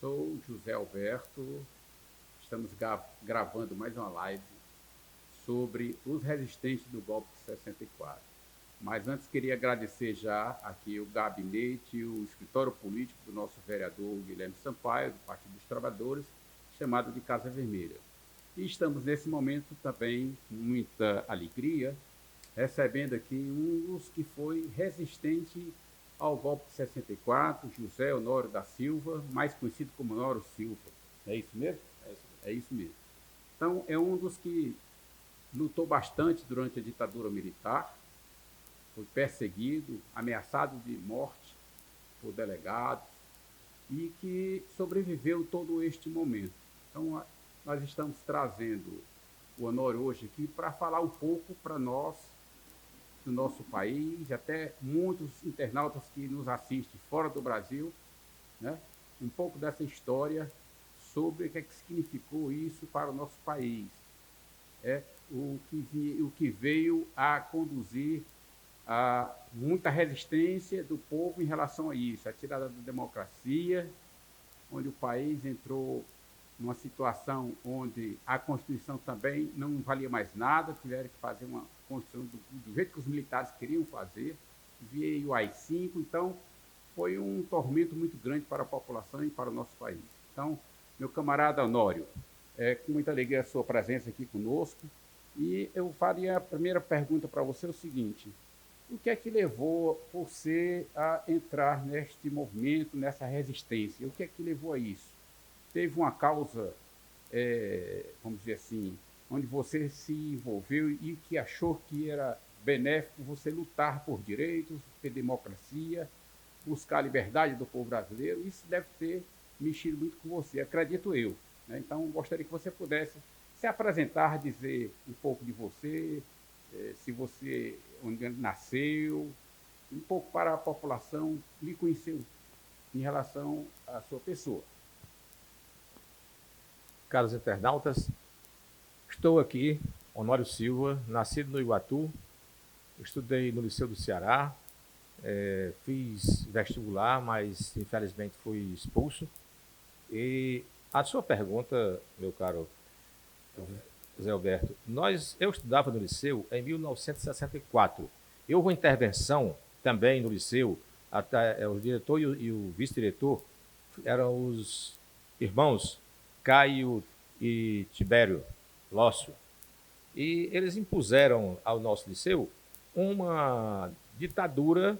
sou José Alberto, estamos gravando mais uma live sobre os resistentes do golpe de 64. Mas antes queria agradecer já aqui o gabinete, o escritório político do nosso vereador Guilherme Sampaio, do Partido dos Trabalhadores, chamado de Casa Vermelha. E estamos nesse momento também com muita alegria, recebendo aqui um dos que foi resistente ao golpe de 64, José Honório da Silva, mais conhecido como Honório Silva. É isso mesmo? É isso mesmo. Então, é um dos que lutou bastante durante a ditadura militar, foi perseguido, ameaçado de morte por delegados e que sobreviveu todo este momento. Então, nós estamos trazendo o Honório hoje aqui para falar um pouco para nós do nosso país, até muitos internautas que nos assistem fora do Brasil, né? Um pouco dessa história sobre o que significou isso para o nosso país. O que veio a conduzir a muita resistência do povo em relação a isso, a tirada da democracia, onde o país entrou numa situação onde a Constituição também não valia mais nada, tiveram que fazer uma Constituição do jeito que os militares queriam fazer, veio o AI-5, então foi um tormento muito grande para a população e para o nosso país. Então, meu camarada Honório, com muita alegria a sua presença aqui conosco, e eu faria a primeira pergunta para você o seguinte: o que é que levou você a entrar neste movimento, nessa resistência? O que é que levou a isso? Teve uma causa, vamos dizer assim, onde você se envolveu e que achou que era benéfico você lutar por direitos, por democracia, buscar a liberdade do povo brasileiro? Isso deve ter mexido muito com você, acredito eu, né? Então, gostaria que você pudesse se apresentar, dizer um pouco de você, se você onde nasceu, um pouco para a população lhe conhecer em relação à sua pessoa. Caros internautas, estou aqui, Honório Silva, nascido no Iguatu, estudei no Liceu do Ceará, fiz vestibular, mas infelizmente fui expulso. E a sua pergunta, meu caro Zé Alberto, eu estudava no Liceu em 1964. Houve uma intervenção também no Liceu, até o diretor e o vice-diretor eram os irmãos Caio e Tibério Lócio. E eles impuseram ao nosso liceu uma ditadura,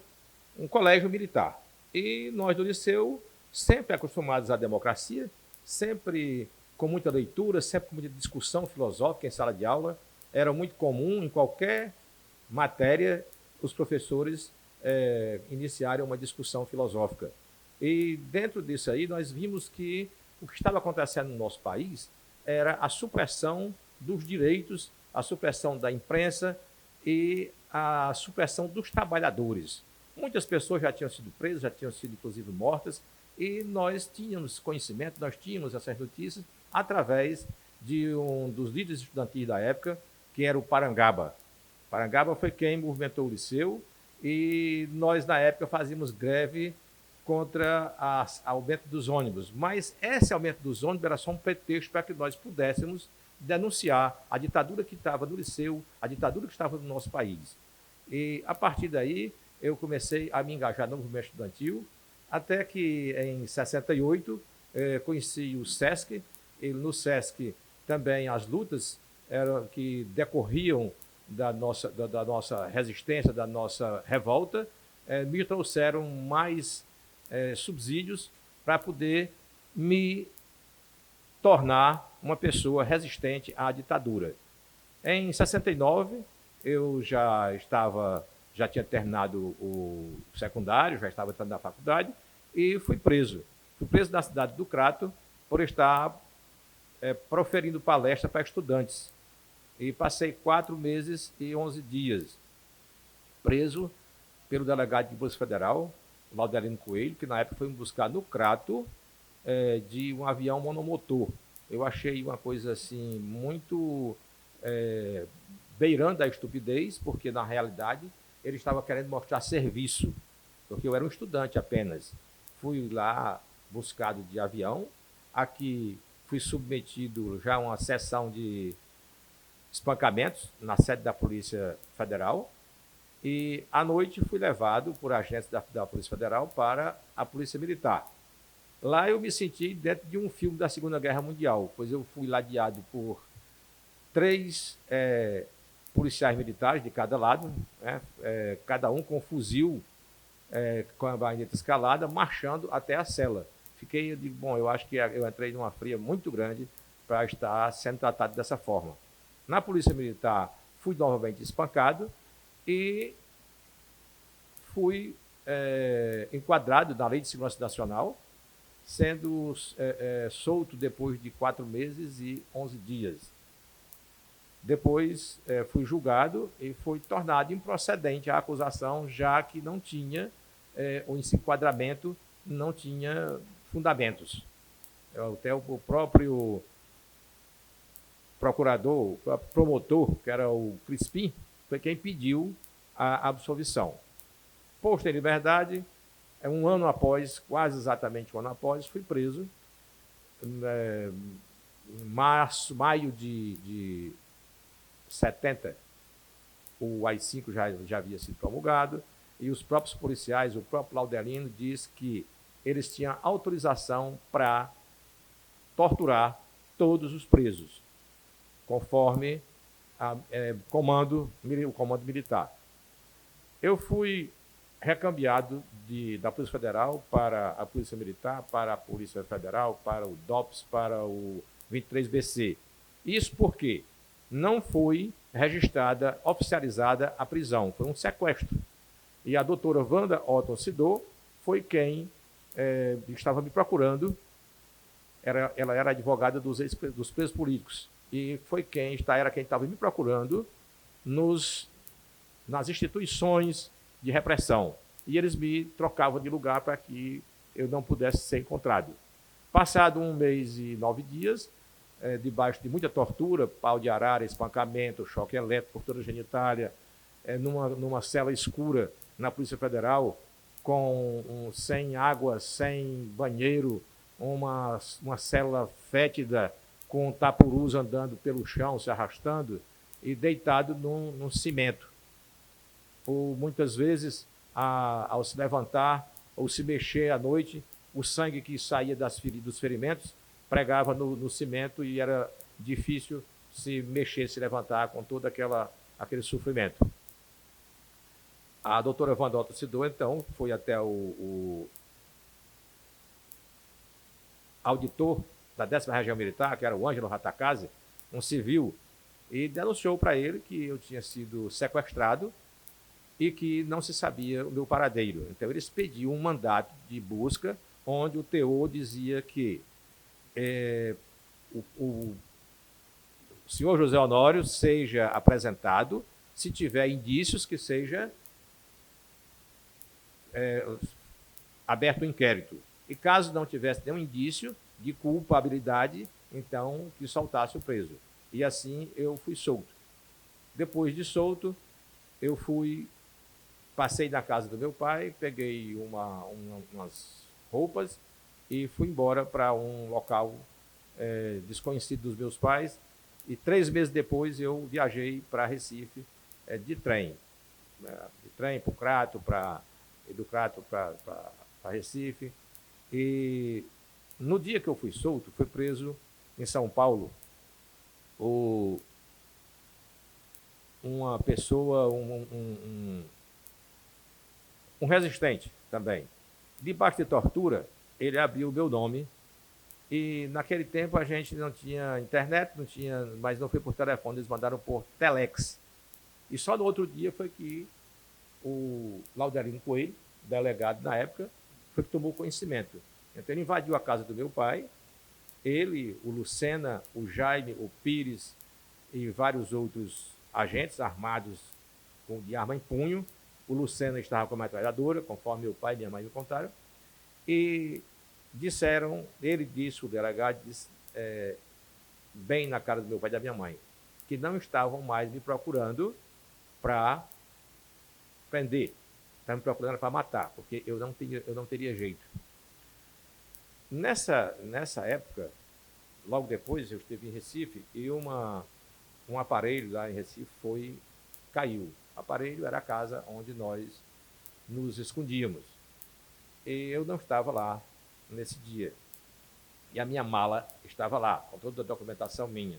um colégio militar. E nós do liceu, sempre acostumados à democracia, sempre com muita leitura, sempre com muita discussão filosófica em sala de aula, era muito comum em qualquer matéria os professores iniciarem uma discussão filosófica. E dentro disso aí nós vimos que o que estava acontecendo no nosso país era a supressão dos direitos, a supressão da imprensa e a supressão dos trabalhadores. Muitas pessoas já tinham sido presas, já tinham sido inclusive mortas, e nós tínhamos conhecimento, nós tínhamos essas notícias através de um dos líderes estudantis da época, que era o Parangaba. Parangaba foi quem movimentou o liceu, e nós na época fazíamos greve contra o aumento dos ônibus. Mas esse aumento dos ônibus era só um pretexto para que nós pudéssemos denunciar a ditadura que estava no liceu, a ditadura que estava no nosso país. E a partir daí eu comecei a me engajar no movimento estudantil, até que em 68 conheci o SESC, e no SESC também as lutas que decorriam da nossa resistência, da nossa revolta, me trouxeram mais subsídios para poder me tornar uma pessoa resistente à ditadura. Em 69, eu já tinha terminado o secundário, já estava entrando na faculdade e fui preso. Fui preso na cidade do Crato por estar proferindo palestra para estudantes. E passei 4 meses e 11 dias preso pelo delegado de Polícia Federal, Laudelino Coelho, que na época foi me buscar no Crato de um avião monomotor. Eu achei uma coisa assim muito beirando a estupidez, porque na realidade ele estava querendo mostrar serviço, porque eu era um estudante apenas. Fui lá buscado de avião. Aqui fui submetido já a uma sessão de espancamentos na sede da Polícia Federal. E, à noite, fui levado por agentes da Polícia Federal para a Polícia Militar. Lá eu me senti dentro de um filme da Segunda Guerra Mundial, pois eu fui ladeado por 3 policiais militares de cada lado, né, cada um com um fuzil, com a baioneta escalada, marchando até a cela. Eu digo, bom, eu acho que eu entrei numa fria muito grande para estar sendo tratado dessa forma. Na Polícia Militar, fui novamente espancado e fui enquadrado na Lei de Segurança Nacional, sendo solto depois de 4 meses e 11 dias. Depois fui julgado e foi tornado improcedente a acusação, já que não tinha, esse enquadramento não tinha fundamentos. Até o próprio procurador, o próprio promotor, que era o Crispim, foi quem pediu a absolvição. Posto em liberdade, um ano após, quase exatamente um ano após, fui preso. Em maio de 70, o AI-5 já havia sido promulgado, e os próprios policiais, o próprio Laudelino, diz que eles tinham autorização para torturar todos os presos, conforme o comando militar. Eu fui recambiado da Polícia Federal para a Polícia Militar, para a Polícia Federal, para o DOPS, para o 23BC. Isso porque não foi registrada, oficializada a prisão, foi um sequestro. E a doutora Wanda Otton Sidor foi quem estava me procurando, ela era advogada dos presos políticos, e foi era quem estava me procurando nas instituições de repressão. E eles me trocavam de lugar para que eu não pudesse ser encontrado. Passado 1 mês e 9 dias, debaixo de muita tortura, pau de arara, espancamento, choque elétrico, tortura genitália, numa cela escura na Polícia Federal, sem água, sem banheiro, uma cela fétida, com tapurus andando pelo chão, se arrastando, e deitado num cimento. Ou muitas vezes, ao se levantar ou se mexer à noite, o sangue que saía dos ferimentos pregava no cimento e era difícil se mexer, se levantar com todo aquele sofrimento. A doutora Wanda Otton Sidor, então, foi até o auditor da 10ª Região Militar, que era o Ângelo Ratacase, um civil, e denunciou para ele que eu tinha sido sequestrado e que não se sabia o meu paradeiro. Então, eles pediam um mandato de busca, onde o teor dizia que o senhor José Honório seja apresentado, se tiver indícios, que seja aberto o inquérito. E caso não tivesse nenhum indício de culpabilidade, então que soltasse o preso. E assim eu fui solto. Depois de solto, eu passei na casa do meu pai, peguei umas roupas e fui embora para um local desconhecido dos meus pais. E 3 meses depois eu viajei para Recife de trem. De trem para o Crato, do Crato para Recife. E no dia que eu fui solto, fui preso em São Paulo uma pessoa, um resistente também. Debaixo de tortura, ele abriu o meu nome, e naquele tempo a gente não tinha internet, mas não foi por telefone, eles mandaram por telex. E só no outro dia foi que o Laudelino Coelho, delegado na época, foi que tomou conhecimento. Então ele invadiu a casa do meu pai, ele, o Lucena, o Jaime, o Pires e vários outros agentes armados de arma em punho. O Lucena estava com a metralhadora, conforme meu pai e minha mãe me contaram, e ele disse, o delegado disse, bem na cara do meu pai e da minha mãe, que não estavam mais me procurando para prender, estavam me procurando para matar, porque eu não teria jeito. Nessa época, logo depois eu estive em Recife e um aparelho lá em Recife caiu. O aparelho era a casa onde nós nos escondíamos. E eu não estava lá nesse dia. E a minha mala estava lá, com toda a documentação minha.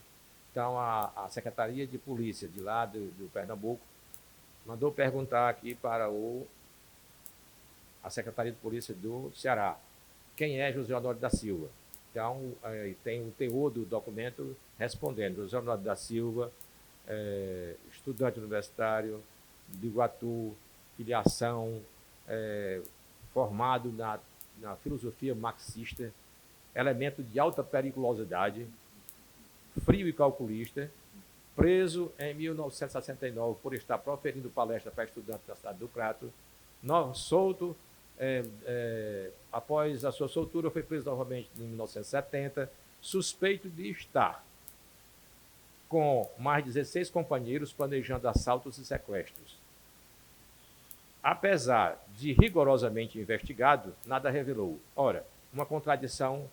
Então, a Secretaria de Polícia de lá do Pernambuco mandou perguntar aqui para a Secretaria de Polícia do Ceará quem é José Honório da Silva. Então, tem o teor do documento respondendo: José Honório da Silva, estudante universitário de Iguatu, filiação, formado na filosofia marxista, elemento de alta periculosidade, frio e calculista, preso em 1969 por estar proferindo palestra para estudantes da cidade do Crato, solto, após a sua soltura, foi preso novamente em 1970, suspeito de estar com mais 16 companheiros planejando assaltos e sequestros. Apesar de rigorosamente investigado, nada revelou. Ora, uma contradição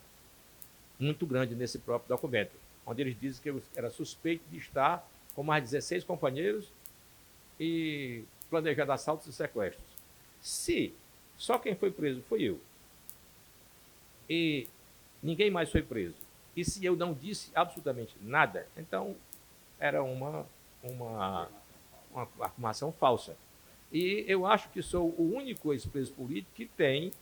muito grande nesse próprio documento, onde eles dizem que eu era suspeito de estar com mais 16 companheiros e planejando assaltos e sequestros. Se só quem foi preso foi eu e ninguém mais foi preso, e se eu não disse absolutamente nada, então era uma afirmação falsa. E eu acho que sou o único ex-preso político que tem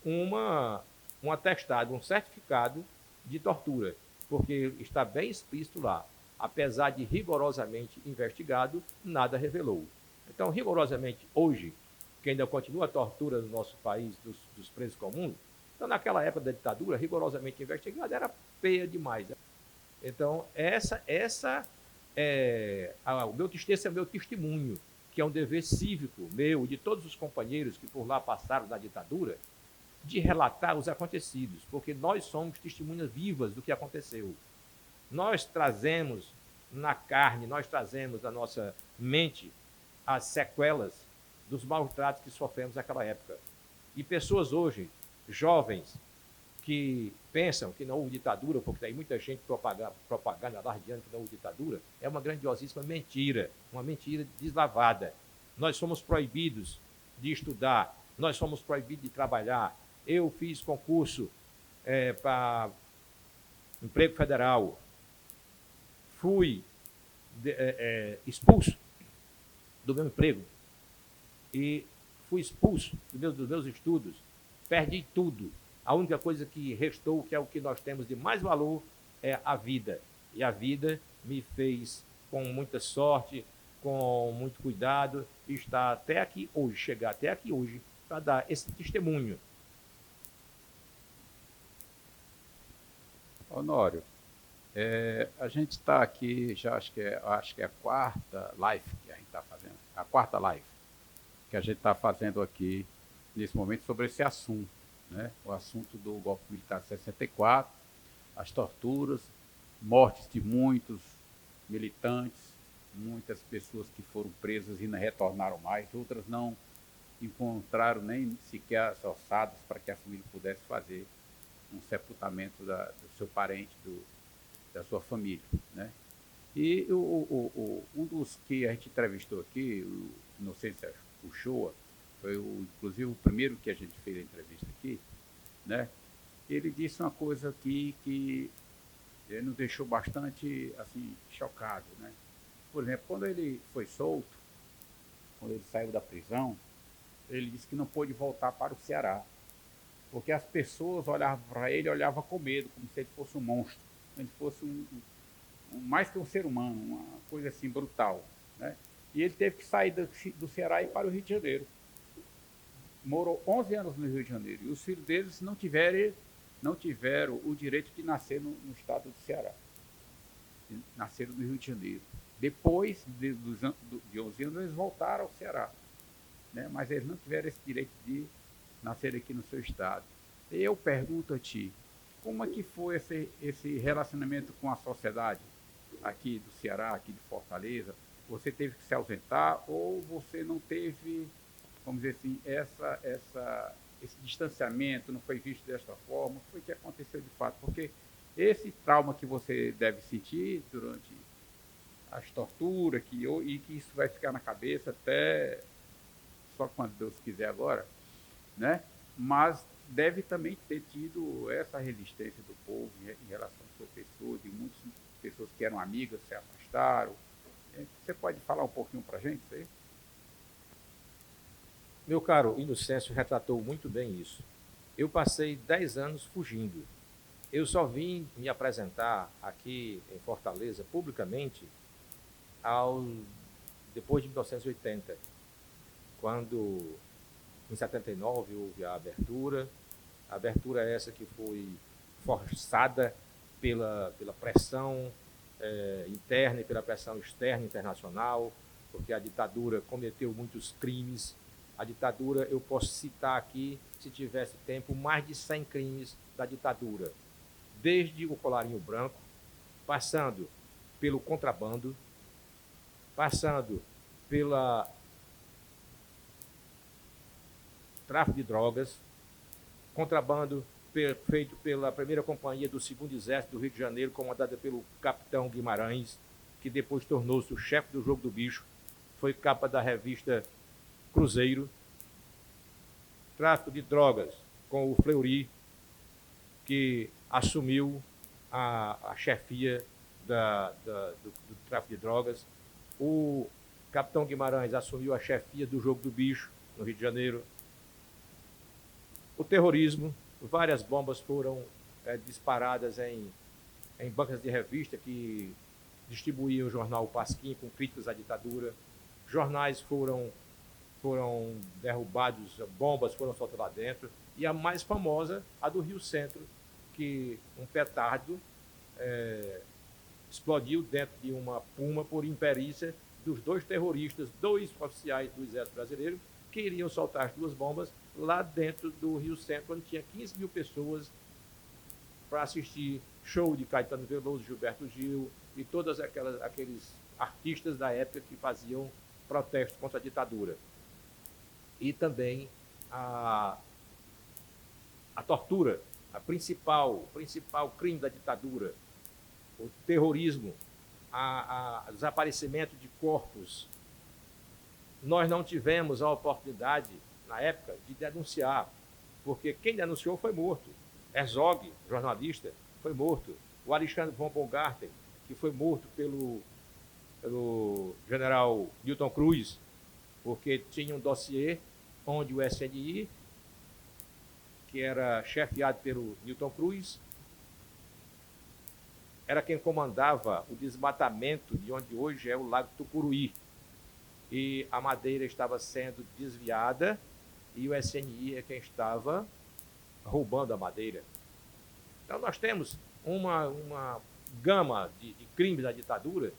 um atestado, um certificado de tortura, porque está bem explícito lá. Apesar de rigorosamente investigado, nada revelou. Então, rigorosamente, hoje, que ainda continua a tortura no nosso país dos presos comuns, então, naquela época da ditadura, rigorosamente investigado, era feia demais. Então, esse é o meu testemunho, que é um dever cívico meu e de todos os companheiros que por lá passaram na ditadura, de relatar os acontecidos, porque nós somos testemunhas vivas do que aconteceu. Nós trazemos na carne, nós trazemos na nossa mente as sequelas dos maus tratos que sofremos naquela época. E pessoas hoje, jovens, que pensam que não houve ditadura, porque tem muita gente propaganda alardeando que não houve ditadura, é uma grandiosíssima mentira, uma mentira deslavada. Nós somos proibidos de estudar, nós somos proibidos de trabalhar. Eu fiz concurso para emprego federal, fui expulso do meu emprego e fui expulso dos meus estudos, perdi tudo. A única coisa que restou, que é o que nós temos de mais valor, é a vida. E a vida me fez, com muita sorte, com muito cuidado, estar até aqui hoje, chegar até aqui hoje, para dar esse testemunho. Honório, a gente está aqui, já acho que é a quarta live que a gente está fazendo, a quarta live que a gente está fazendo aqui nesse momento sobre esse assunto, né? O assunto do golpe militar de 64, as torturas, mortes de muitos militantes, muitas pessoas que foram presas e não retornaram mais, outras não encontraram nem sequer as ossadas para que a família pudesse fazer um sepultamento do seu parente, da sua família, né? E um dos que a gente entrevistou aqui, o Inocêncio Uchoa, foi inclusive o primeiro que a gente fez a entrevista aqui, né? Ele disse uma coisa aqui que nos deixou bastante assim chocado, né? Por exemplo, quando ele foi solto, quando ele saiu da prisão, ele disse que não pôde voltar para o Ceará, porque as pessoas olhavam para ele, olhavam com medo, como se ele fosse um monstro, como se fosse mais que um ser humano, uma coisa assim brutal, né? E ele teve que sair do Ceará e ir para o Rio de Janeiro. Morou 11 anos no Rio de Janeiro e os filhos deles não tiveram o direito de nascer no estado do Ceará. Nasceram no Rio de Janeiro. Depois de 11 anos, eles voltaram ao Ceará, né? Mas eles não tiveram esse direito de nascer aqui no seu estado. E eu pergunto a ti, como é que foi esse relacionamento com a sociedade aqui do Ceará, aqui de Fortaleza? Você teve que se ausentar ou você não teve, vamos dizer assim, esse distanciamento não foi visto desta forma, o que foi que aconteceu de fato? Porque esse trauma que você deve sentir durante as torturas, e que isso vai ficar na cabeça até só quando Deus quiser agora, né? Mas deve também ter tido essa resistência do povo em relação à sua pessoa, de muitas pessoas que eram amigas se afastaram. Você pode falar um pouquinho para a gente isso aí? Meu caro Inocêncio retratou muito bem isso. Eu passei 10 anos fugindo. Eu só vim me apresentar aqui em Fortaleza publicamente ao, depois de 1980, quando em 79 houve a abertura essa que foi forçada pela pressão interna e pela pressão externa internacional, porque a ditadura cometeu muitos crimes. A ditadura, eu posso citar aqui, se tivesse tempo, mais de 100 crimes da ditadura, desde o colarinho branco, passando pelo contrabando, passando pela tráfico de drogas, contrabando feito pela primeira companhia do 2º Exército do Rio de Janeiro, comandada pelo capitão Guimarães, que depois tornou-se o chefe do Jogo do Bicho, foi capa da revista Cruzeiro. Tráfico de drogas com o Fleury, que assumiu a chefia do tráfico de drogas. O capitão Guimarães assumiu a chefia do Jogo do Bicho, no Rio de Janeiro. O terrorismo, várias bombas foram disparadas em bancas de revista que distribuíam o jornal Pasquim com críticas à ditadura. Jornais foram derrubados, bombas foram soltas lá dentro. E a mais famosa, a do Rio Centro, que um petardo explodiu dentro de uma Puma por imperícia dos 2 terroristas, 2 oficiais do Exército Brasileiro, que iriam soltar as 2 bombas lá dentro do Rio Centro, onde tinha 15 mil pessoas para assistir show de Caetano Veloso, Gilberto Gil e todos aqueles artistas da época que faziam protestos contra a ditadura. E também a tortura, o principal crime da ditadura, o terrorismo, o desaparecimento de corpos. Nós não tivemos a oportunidade, na época, de denunciar, porque quem denunciou foi morto. Herzog, jornalista, foi morto. O Alexandre von Baumgarten, que foi morto pelo general Newton Cruz, porque tinha um dossiê onde o SNI, que era chefiado pelo Newton Cruz, era quem comandava o desmatamento de onde hoje é o Lago Tucuruí. E a madeira estava sendo desviada e o SNI é quem estava roubando a madeira. Então nós temos uma gama de crimes da ditadura,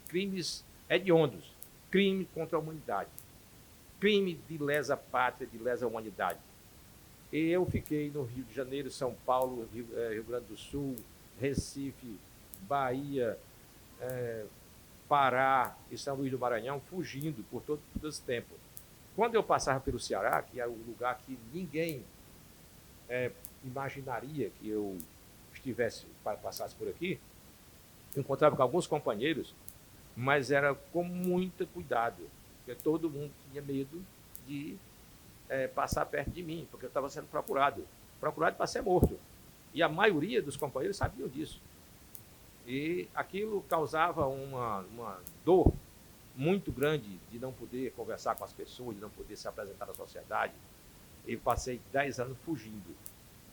crimes hediondos, crime contra a humanidade, crime de lesa pátria, de lesa humanidade. E eu fiquei no Rio de Janeiro, São Paulo, Rio Grande do Sul, Recife, Bahia, Pará e São Luís do Maranhão, fugindo por todo esse tempo. Quando eu passava pelo Ceará, que é um lugar que ninguém imaginaria que eu passasse por aqui, eu encontrava com alguns companheiros, mas era com muito cuidado, porque todo mundo tinha medo de passar perto de mim, porque eu estava sendo procurado para ser morto. E a maioria dos companheiros sabiam disso. E aquilo causava uma dor muito grande de não poder conversar com as pessoas, de não poder se apresentar na sociedade. E passei 10 anos fugindo.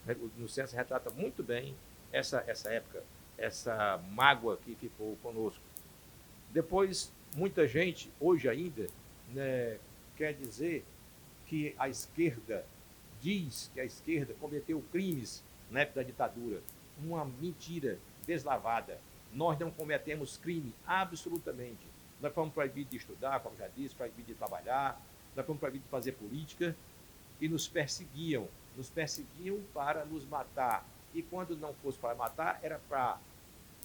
O Inocêncio retrata muito bem essa época, essa mágoa que ficou conosco. Depois, muita gente, hoje ainda, né, quer dizer que a esquerda diz que a esquerda cometeu crimes na época da ditadura. Uma mentira deslavada. Nós não cometemos crime, absolutamente. Nós fomos proibidos de estudar, como já disse, proibidos de trabalhar, nós fomos proibidos de fazer política e nos perseguiam para nos matar. E quando não fosse para matar, era para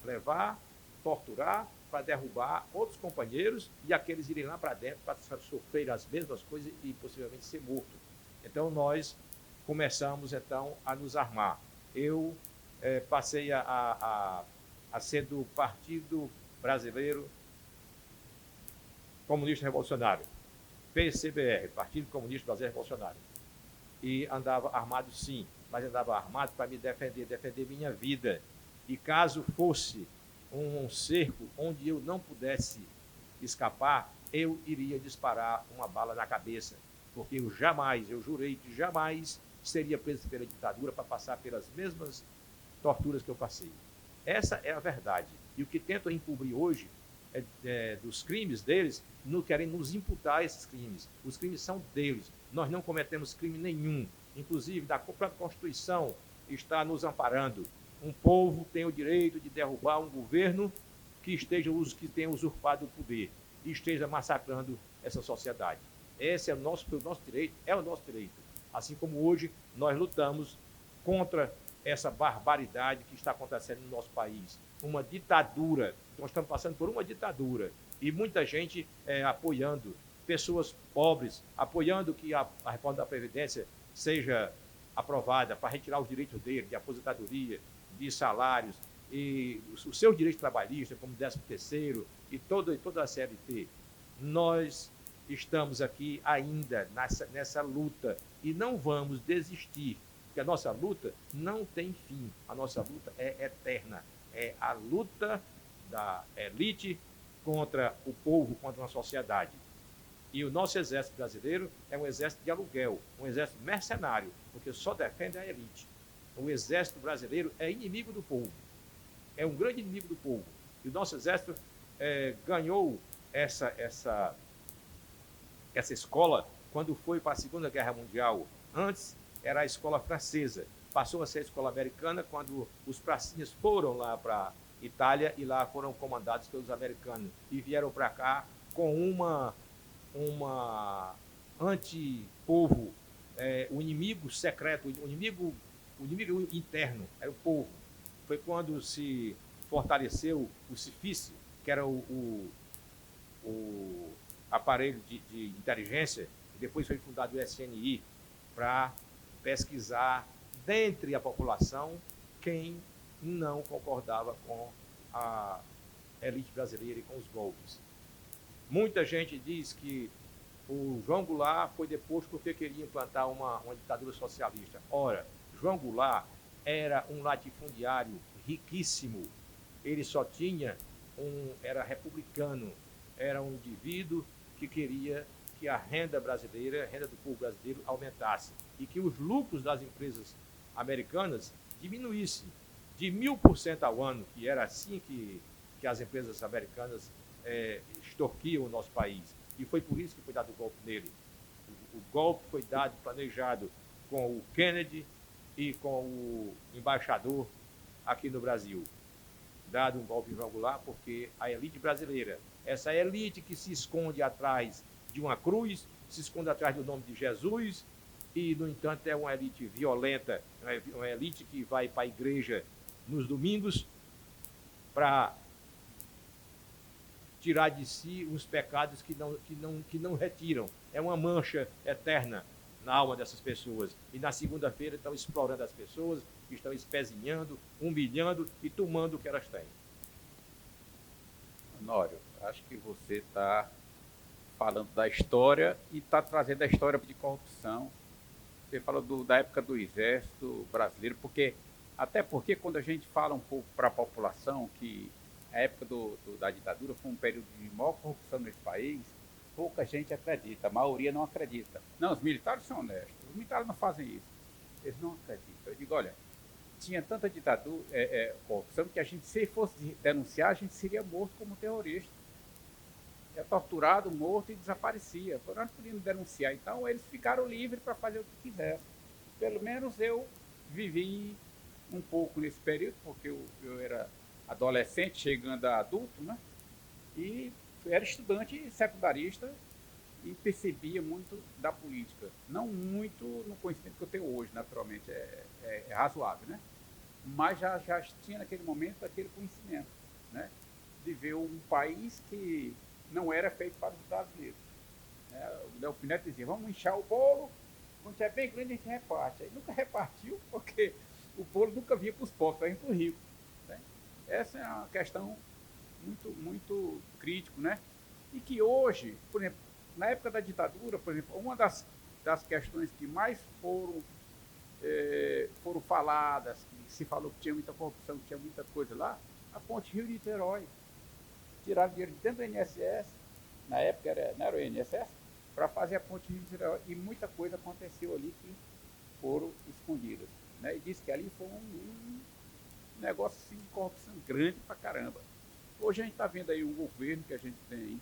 levar, torturar, para derrubar outros companheiros e aqueles irem lá para dentro para sofrer as mesmas coisas e possivelmente ser morto. Então, nós começamos, então, a nos armar. Eu passei a ser do Partido Brasileiro Comunista Revolucionário, PCBR, Partido Comunista Brasileiro Revolucionário. E andava armado, sim, mas andava armado para me defender minha vida. E caso fosse um cerco onde eu não pudesse escapar, eu iria disparar uma bala na cabeça, porque eu jurei que jamais seria preso pela ditadura para passar pelas mesmas torturas que eu passei. Essa é a verdade. E o que tentam encobrir hoje dos crimes deles, não querem nos imputar esses crimes. Os crimes são deles. Nós não cometemos crime nenhum. Inclusive, da própria Constituição está nos amparando. Um povo tem o direito de derrubar um governo que tenha usurpado o poder e esteja massacrando essa sociedade. Esse é o nosso direito, é o nosso direito. Assim como hoje nós lutamos contra essa barbaridade que está acontecendo no nosso país. Uma ditadura, nós estamos passando por uma ditadura, e muita gente apoiando, pessoas pobres, apoiando que a reforma da Previdência seja aprovada para retirar os direitos dele, de aposentadoria, de salários, e os seus direitos trabalhistas, como 13º e toda a CLT. Nós estamos aqui ainda nessa luta e não vamos desistir, porque a nossa luta não tem fim, a nossa luta é eterna, é a luta da elite contra o povo, contra uma sociedade. E o nosso exército brasileiro é um exército de aluguel, um exército mercenário, porque só defende a elite. O exército brasileiro é inimigo do povo, é um grande inimigo do povo. E o nosso exército ganhou essa escola quando foi para a Segunda Guerra Mundial. Antes era a escola francesa, passou a ser a escola americana quando os pracinhas foram lá para a Itália e lá foram comandados pelos americanos e vieram para cá com uma anti-povo, o inimigo secreto, o inimigo interno era o povo. Foi quando se fortaleceu o CIFICE, que era o aparelho de inteligência, e depois foi fundado o SNI, para pesquisar dentre a população quem não concordava com a elite brasileira e com os golpes. Muita gente diz que o João Goulart foi deposto porque queria implantar uma ditadura socialista. Ora, João Goulart era um latifundiário riquíssimo. Ele só tinha era republicano, era um indivíduo que queria que a renda brasileira, a renda do povo brasileiro aumentasse e que os lucros das empresas americanas diminuíssem de 1000% ao ano, que era assim que as empresas americanas extorquiam o nosso país. E foi por isso que foi dado o golpe nele. O golpe foi dado, planejado com o Kennedy e com o embaixador aqui no Brasil. Dado um golpe em João Goulart, porque a elite brasileira, essa elite que se esconde atrás de uma cruz, se esconde atrás do nome de Jesus, e, no entanto, é uma elite violenta, uma elite que vai para a igreja nos domingos para tirar de si uns pecados que não retiram. É uma mancha eterna na alma dessas pessoas. E na segunda-feira estão explorando as pessoas, estão espezinhando, humilhando e tomando o que elas têm. Honório, acho que você está falando da história e está trazendo a história de corrupção. Você falou da época do Exército Brasileiro, até porque quando a gente fala um pouco para a população que a época da ditadura foi um período de maior corrupção nesse país, pouca gente acredita, a maioria não acredita. Não, os militares são honestos, os militares não fazem isso, eles não acreditam. Eu digo, olha, tinha tanta ditadura, corrupção, que a gente, se fosse denunciar, a gente seria morto como terrorista. É torturado, morto e desaparecia. Nós não podíamos denunciar, então eles ficaram livres para fazer o que quisessem. Pelo menos eu vivi um pouco nesse período, porque eu era adolescente, chegando a adulto, né? E era estudante secundarista e percebia muito da política. Não muito no conhecimento que eu tenho hoje, naturalmente, é razoável, né? Mas já tinha naquele momento aquele conhecimento, né? De ver um país que não era feito para os brasileiros. O Delfim Neto dizia, vamos inchar o bolo Quando é bem grande, a gente reparte. Aí nunca repartiu, porque o bolo nunca vinha para os pobres, vinha para o rico. Né? Essa é uma questão muito crítica, né? E que hoje, por exemplo, na época da ditadura, por exemplo, uma das questões que mais foram faladas, que se falou que tinha muita corrupção, que tinha muita coisa lá, a ponte Rio-Niterói. Tiraram dinheiro de dentro do INSS, na época não era o INSS, para fazer a ponte Rio-Niterói. E muita coisa aconteceu ali que foram escondidas. Né? E disse que ali foi um negócio assim, de corrupção grande pra caramba. Hoje a gente está vendo aí um governo que a gente tem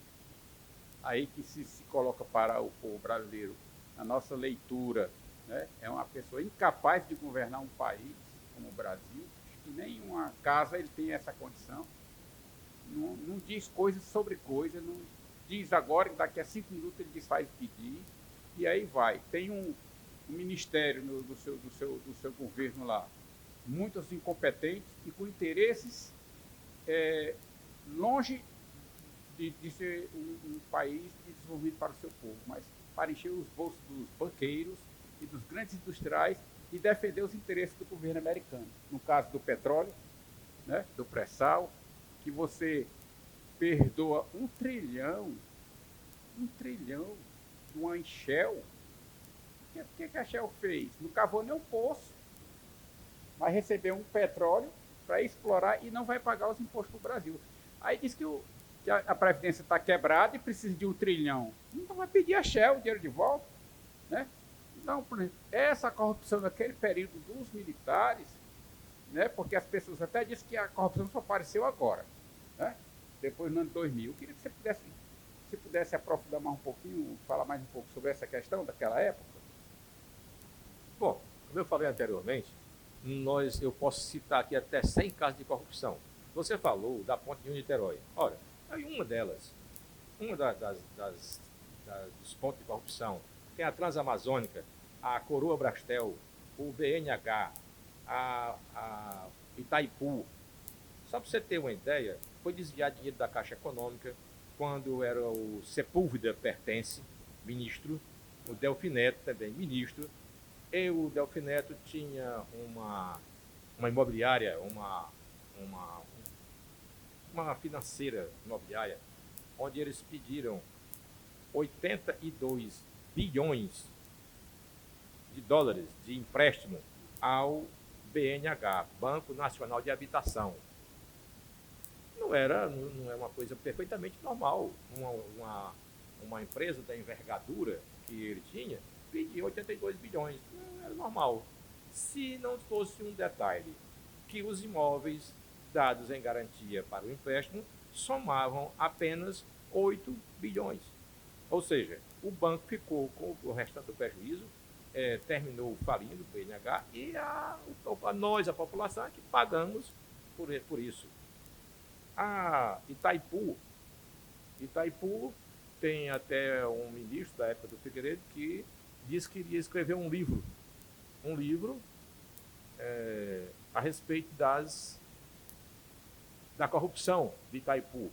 aí que se coloca para o povo brasileiro, na nossa leitura, né? É uma pessoa incapaz de governar um país como o Brasil, que nem uma casa ele tem essa condição, não diz coisas sobre coisas, não diz agora que daqui a 5 minutos ele desfaz o que diz, e aí vai. Tem um ministério do seu governo lá, muitos incompetentes e com interesses longe de ser um país de desenvolvimento para o seu povo, mas para encher os bolsos dos banqueiros e dos grandes industriais e defender os interesses do governo americano. No caso do petróleo, né, do pré-sal, que você perdoa 1 trilhão de uma Shell. O que a Shell fez? Não cavou nem um poço, mas recebeu um petróleo para explorar e não vai pagar os impostos para o Brasil. Aí diz que a Previdência está quebrada e precisa de 1 trilhão. Então vai pedir a Shell o dinheiro de volta. Né? Então, por exemplo, essa corrupção naquele período dos militares, né? Porque as pessoas até dizem que a corrupção só apareceu agora, né? Depois no ano 2000. Eu queria que você pudesse aprofundar mais um pouquinho, falar mais um pouco sobre essa questão daquela época. Bom, como eu falei anteriormente, eu posso citar aqui até 100 casos de corrupção. Você falou da ponte de Niterói. Olha, aí uma dos pontos de corrupção tem a Transamazônica, a Coroa Brastel, o BNH, a Itaipu. Só para você ter uma ideia, foi desviado dinheiro da Caixa Econômica quando era o Sepúlveda Pertence, ministro, o Delfim Neto também ministro, e o Delfim Neto tinha uma imobiliária, uma financeira imobiliária, onde eles pediram 82 bilhões de dólares de empréstimo ao BNH, Banco Nacional de Habitação. Não é uma coisa perfeitamente normal. Uma empresa da envergadura que ele tinha pedir 82 bilhões. Não era normal. Se não fosse um detalhe, que os imóveis dados em garantia para o empréstimo somavam apenas 8 bilhões. Ou seja, o banco ficou com o restante do prejuízo, terminou falindo o BNH e nós, a população, é que pagamos por isso. A Itaipu tem até um ministro da época do Figueiredo que disse que iria escrever um livro a respeito da corrupção de Itaipu.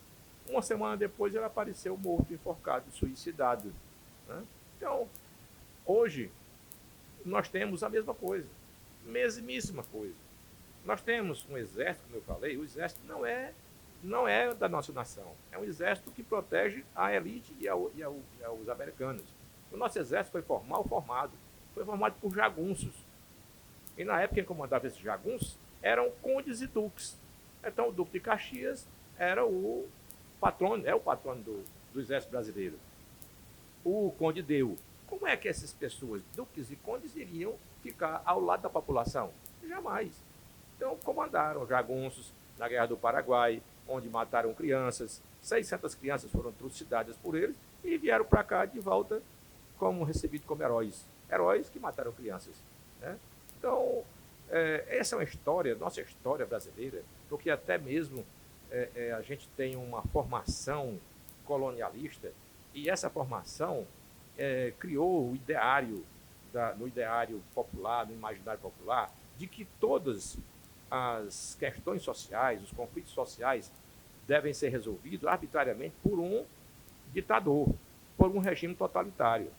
Uma semana depois ele apareceu morto, enforcado, suicidado. Né? Então, hoje, nós temos a mesma coisa, mesmíssima coisa. Nós temos um exército, como eu falei, o exército não é da nossa nação, é um exército que protege a elite e aos americanos. O nosso exército foi formado por jagunços. E na época quem comandava esses jagunços eram condes e duques. Então o Duque de Caxias era o patrono do exército brasileiro. O conde deu. Como é que essas pessoas, duques e condes, iriam ficar ao lado da população? Jamais. Então comandaram jagunços na Guerra do Paraguai, onde mataram crianças, 600 crianças foram trucidadas por eles e vieram para cá de volta recebidos como heróis. Heróis que mataram crianças. Né? Então, essa é uma história, nossa história brasileira, porque até mesmo a gente tem uma formação colonialista e essa formação criou o ideário, no ideário popular, no imaginário popular, de que todas as questões sociais, os conflitos sociais devem ser resolvidos arbitrariamente por um ditador, por um regime totalitário.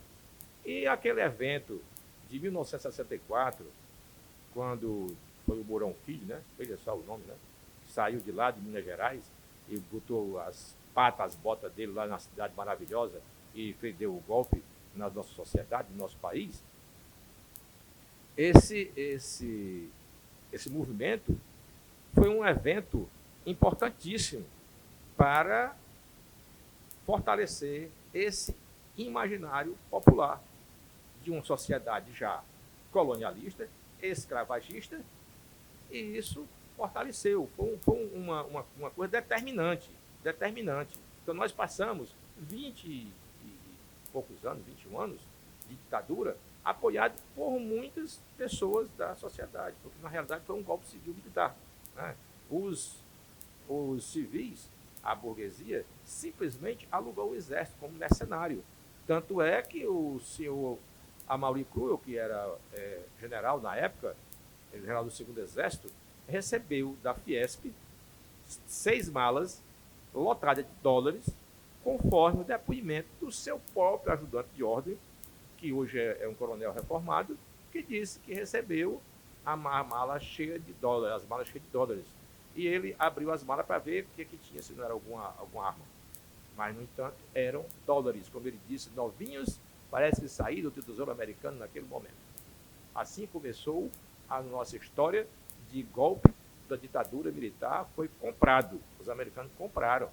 E aquele evento de 1964, quando foi o Mourão Filho, né? Veja só o nome, né? Saiu de lá, de Minas Gerais, e botou as patas, as botas dele lá na cidade maravilhosa e deu o golpe na nossa sociedade, no nosso país. Esse movimento foi um evento importantíssimo para fortalecer esse imaginário popular de uma sociedade já colonialista, escravagista, e isso fortaleceu. Foi uma coisa determinante. Então, nós passamos 20 e poucos anos, 21 anos de ditadura, apoiado por muitas pessoas da sociedade, porque, na realidade, foi um golpe civil militar. Né? Os civis, a burguesia, simplesmente alugou o exército como mercenário. Tanto é que o senhor Amaury Cruel, que era general na época, general do 2º Exército, recebeu da Fiesp 6 malas lotadas de dólares, conforme o depoimento do seu próprio ajudante de ordem, que hoje é um coronel reformado, que disse que recebeu a mala cheia de dólares, as malas cheias de dólares. E ele abriu as malas para ver o que tinha, se não era alguma arma. Mas, no entanto, eram dólares, como ele disse, novinhos, parece que saíram do Tesouro Americano naquele momento. Assim começou a nossa história de golpe da ditadura militar, foi comprado. Os americanos compraram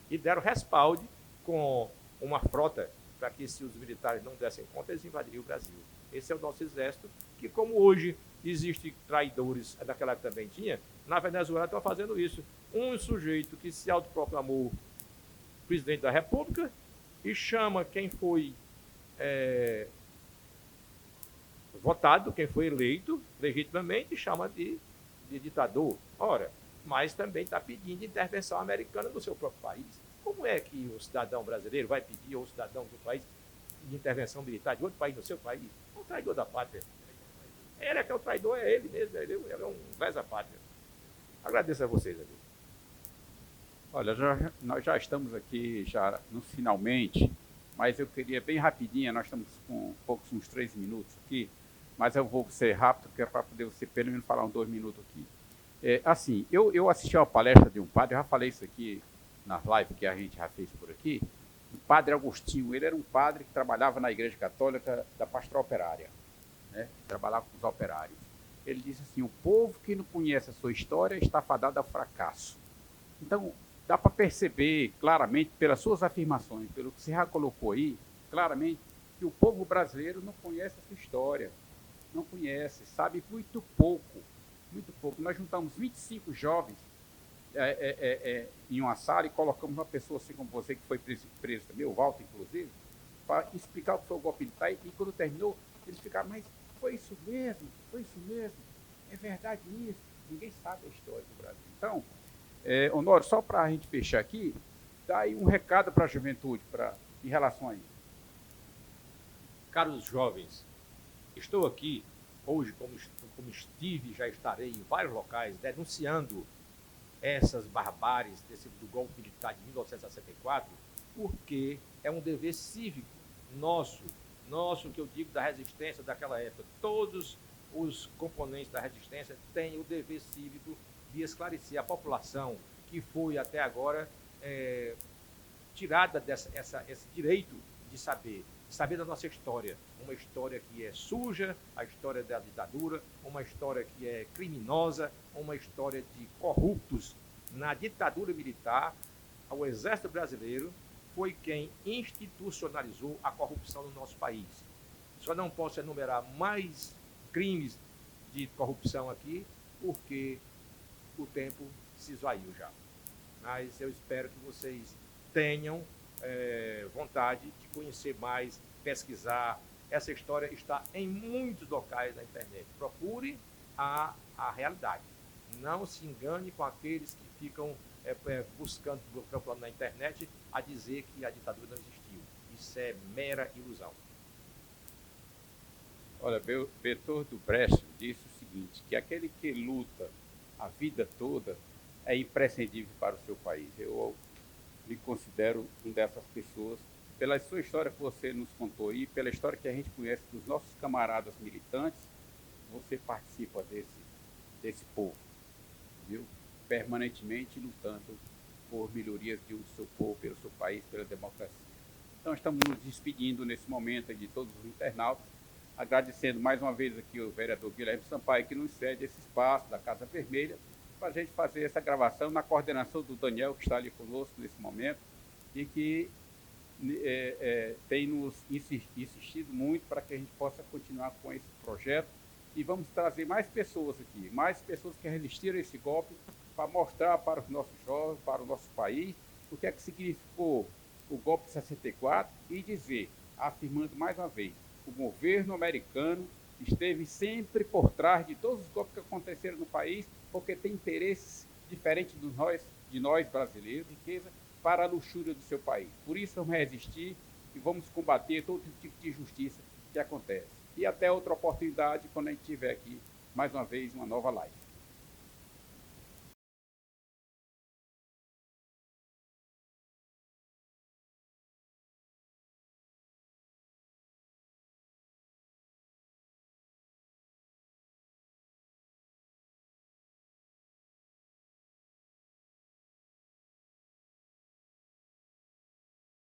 e deram respaldo com uma frota para que, se os militares não dessem conta, eles invadiriam o Brasil. Esse é o nosso exército, que, como hoje existem traidores, daquela época também tinha, na Venezuela estão fazendo isso. Um sujeito que se autoproclamou presidente da República e chama quem foi votado, quem foi eleito legitimamente, chama de ditador. Ora, mas também está pedindo intervenção americana no seu próprio país. Como é que o cidadão brasileiro vai pedir ao cidadão do país de intervenção militar de outro país no seu país? É um traidor da pátria. Ele é que é o traidor, é ele mesmo, ele é um lesa-pátria. Agradeço a vocês aqui. Olha, nós já estamos aqui já no finalmente, mas eu queria bem rapidinho, nós estamos com uns 3 minutos aqui, mas eu vou ser rápido, porque é para poder você pelo menos falar uns 2 minutos aqui. Assim, eu assisti a uma palestra de um padre, eu já falei isso aqui nas lives que a gente já fez por aqui, o padre Agostinho. Ele era um padre que trabalhava na Igreja Católica da Pastoral Operária, né? Trabalhava com os operários. Ele disse assim: o povo que não conhece a sua história está fadado ao fracasso. Então, dá para perceber claramente, pelas suas afirmações, pelo que você já colocou aí, claramente, que o povo brasileiro não conhece a sua história, não conhece, sabe muito pouco, muito pouco. Nós juntamos 25 jovens em uma sala e colocamos uma pessoa assim como você, que foi preso também, o Walter, inclusive, para explicar o que foi o golpe militar, e quando terminou, eles ficaram: mas foi isso mesmo, é verdade isso, ninguém sabe a história do Brasil. Então, Honório, só para a gente fechar aqui, dá aí um recado para a juventude em relação a isso. Caros jovens, estou aqui hoje, como estive, já estarei em vários locais, denunciando essas barbáries do golpe militar de 1964, porque é um dever cívico nosso, que eu digo, da resistência daquela época. Todos os componentes da resistência têm o dever cívico de esclarecer a população que foi até agora tirada esse direito de saber da nossa história, uma história que é suja, a história da ditadura, uma história que é criminosa, uma história de corruptos. Na ditadura militar, o Exército Brasileiro foi quem institucionalizou a corrupção no nosso país. Só não posso enumerar mais crimes de corrupção aqui, porque o tempo se esvaiu já. Mas eu espero que vocês tenham vontade de conhecer mais, pesquisar. Essa história está em muitos locais na internet. Procure a realidade. Não se engane com aqueles que ficam buscando na internet a dizer que a ditadura não existiu. Isso é mera ilusão. Olha, Bertold Brecht disse o seguinte, que aquele que luta a vida toda é imprescindível para o seu país. Eu me considero uma dessas pessoas pela sua história que você nos contou aí, pela história que a gente conhece dos nossos camaradas militantes, você participa desse povo, viu? Permanentemente lutando por melhorias do seu povo, pelo seu país, pela democracia. Então, estamos nos despedindo nesse momento de todos os internautas, agradecendo mais uma vez aqui o vereador Guilherme Sampaio, que nos cede esse espaço da Casa Vermelha, para a gente fazer essa gravação na coordenação do Daniel, que está ali conosco nesse momento, e que tem nos insistido muito para que a gente possa continuar com esse projeto. E vamos trazer mais pessoas aqui, mais pessoas que resistiram a esse golpe, para mostrar para os nossos jovens, para o nosso país, o que é que significou o golpe de 64 e dizer, afirmando mais uma vez, o governo americano esteve sempre por trás de todos os golpes que aconteceram no país, porque tem interesses diferentes de nós brasileiros, riqueza, para a luxúria do seu país. Por isso vamos resistir e vamos combater todo tipo de injustiça que acontece. E até outra oportunidade, quando a gente tiver aqui, mais uma vez, uma nova live.